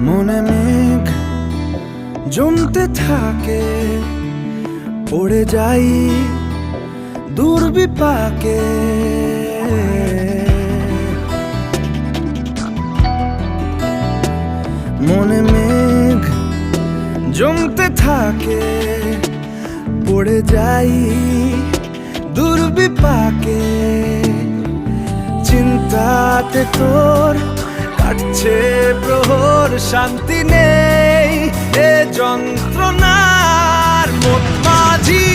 মনে মেঘ জমতে থাকে, পড়ে যাই দুর্বিপাকে। মনে মেঘ জমতে থাকে, পড়ে যাই দুর্বিপাকে। চিন্তাতে তোর কাটছে প্রহর, শান্তি নেই এ যন্ত্রণার মত মাঝি।